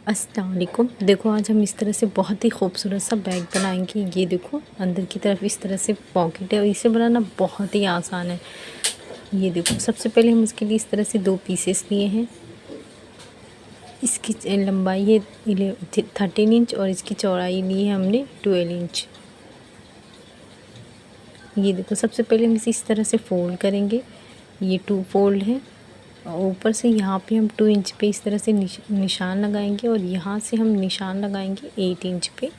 अस्सलाम वालेकुम। देखो आज हम इस तरह से बहुत ही खूबसूरत सा बैग बनाएंगे। ये देखो अंदर की तरफ इस तरह से पॉकेट है और इसे बनाना बहुत ही आसान है। ये देखो सबसे पहले हम इसके लिए इस तरह से 2 पीसेस लिए हैं। इसकी लंबाई है 13 इंच और इसकी चौड़ाई ली है हमने 12 इंच। ये देखो सबसे पहले हम इसे इस तरह से फ़ोल्ड करेंगे। ये 2 फोल्ड है। ऊपर से यहाँ पे हम 2 इंच पे इस तरह से निशान लगाएंगे और यहाँ से हम निशान लगाएंगे 8 इंच पे।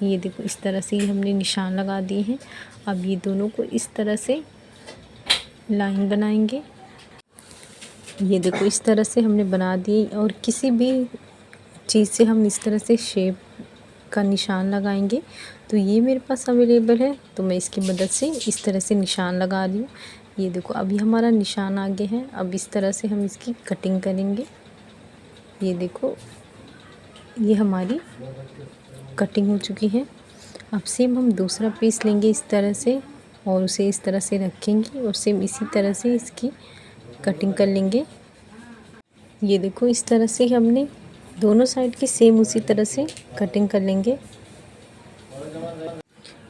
ये देखो इस तरह से ही हमने निशान लगा दिए हैं। अब ये दोनों को इस तरह से लाइन बनाएंगे। ये देखो इस तरह से हमने बना दी और किसी भी चीज़ से हम इस तरह से शेप का निशान लगाएंगे। तो ये मेरे पास अवेलेबल है तो मैं इसकी मदद से इस तरह से निशान लगा रही हूँ। ये देखो अभी हमारा निशान आगे है। अब इस तरह से हम इसकी कटिंग करेंगे। ये देखो ये हमारी कटिंग हो चुकी है। अब सेम हम दूसरा पीस लेंगे इस तरह से और उसे इस तरह से रखेंगे और सेम इसी तरह से इसकी कटिंग कर लेंगे। ये देखो इस तरह से हमने दोनों साइड की सेम उसी तरह से कटिंग कर लेंगे।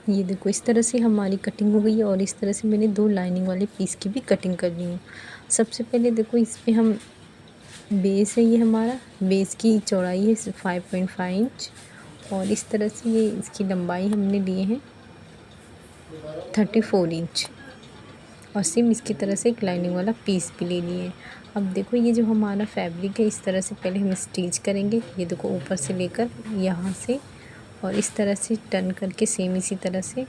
ये देखो इस तरह से हमारी कटिंग हो गई है और इस तरह से मैंने 2 लाइनिंग वाले पीस की भी कटिंग कर ली है। सबसे पहले देखो इस पे हम बेस है, ये हमारा बेस की चौड़ाई है 5.5 इंच और इस तरह से ये इसकी लंबाई हमने लिए हैं 34 इंच और सेम इसकी तरह से एक लाइनिंग वाला पीस भी ले लिए हैं। अब देखो ये जो हमारा फैब्रिक है इस तरह से पहले हम स्टिच करेंगे। ये देखो ऊपर से लेकर यहाँ से और इस तरह से टर्न करके सेम इसी तरह से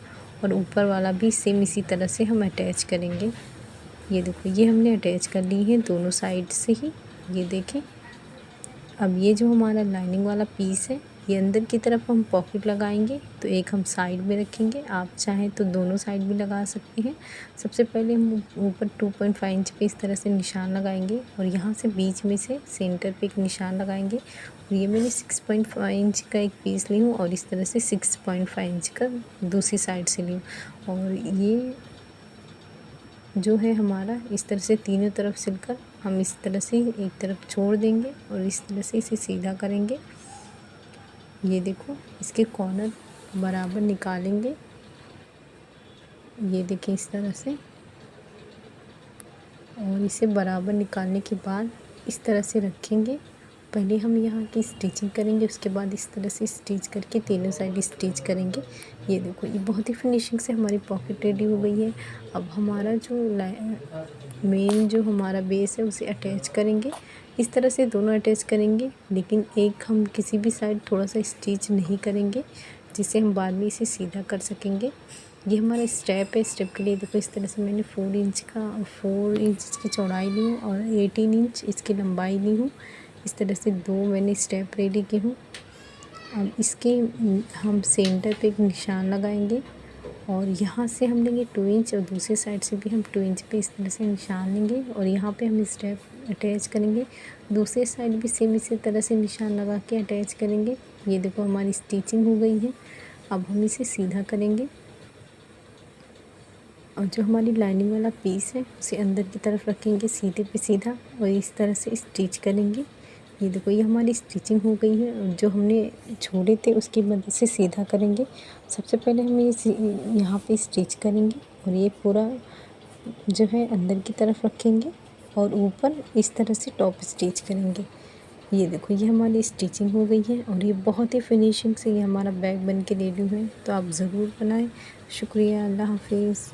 और ऊपर वाला भी सेम इसी तरह से हम अटैच करेंगे। ये देखो ये हमने अटैच कर ली है दोनों साइड से ही। ये देखें अब ये जो हमारा लाइनिंग वाला पीस है ये अंदर की तरफ हम पॉकेट लगाएंगे तो एक हम साइड में रखेंगे। आप चाहें तो दोनों साइड भी लगा सकते हैं। सबसे पहले हम ऊपर 2.5 इंच पे इस तरह से निशान लगाएंगे और यहाँ से बीच में से सेंटर पे एक निशान लगाएंगे। और ये मैंने 6.5 इंच का एक पीस ली हूँ और इस तरह से 6.5 इंच का दूसरी साइड से ली हूँ और ये जो है हमारा इस तरह से तीनों तरफ सिलकर हम इस तरह से एक तरफ छोड़ देंगे और इस तरह से इसे सीधा करेंगे। ये देखो इसके कॉर्नर बराबर निकालेंगे। ये देखिए इस तरह से और इसे बराबर निकालने के बाद इस तरह से रखेंगे। पहले हम यहाँ की स्टिचिंग करेंगे उसके बाद इस तरह से स्टिच करके तीनों साइड स्टिच करेंगे। ये देखो ये बहुत ही फिनिशिंग से हमारी पॉकेट रेडी हो गई है। अब हमारा जो मेन जो हमारा बेस है उसे अटैच करेंगे। इस तरह से दोनों अटैच करेंगे लेकिन एक हम किसी भी साइड थोड़ा सा स्टिच नहीं करेंगे जिससे हम बाद में इसे सीधा कर सकेंगे। ये हमारा स्टेप है। स्टेप के लिए देखो इस तरह से मैंने 4 इंच की चौड़ाई ली हूँ और 18 इंच इसकी लंबाई ली हूँ। इस तरह से 2 मैंने स्टेप रेडी की हूँ। अब इसके हम सेंटर पे एक निशान लगाएंगे और यहाँ से हम लेंगे 2 इंच और दूसरी साइड से भी हम 2 इंच पे इस तरह से निशान लेंगे और यहाँ पे हम स्टेप अटैच करेंगे। दूसरी साइड भी सेम इसी तरह से निशान लगा के अटैच करेंगे। ये देखो हमारी स्टिचिंग हो गई है। अब हम इसे सीधा करेंगे और जो हमारी लाइनिंग वाला पीस है उसे अंदर की तरफ रखेंगे सीधे पे सीधा और इस तरह से स्टिच करेंगे। ये देखो ये हमारी स्टिचिंग हो गई है और जो हमने छोड़े थे उसकी मदद से सीधा करेंगे। सबसे पहले हम ये यहाँ पे स्टिच करेंगे और ये पूरा जो है अंदर की तरफ रखेंगे और ऊपर इस तरह से टॉप स्टिच करेंगे। ये देखो ये हमारी स्टिचिंग हो गई है और ये बहुत ही फिनिशिंग से ये हमारा बैग बन के रेडी है। तो आप ज़रूर बनाएं। शुक्रिया। अल्लाह हाफिज़।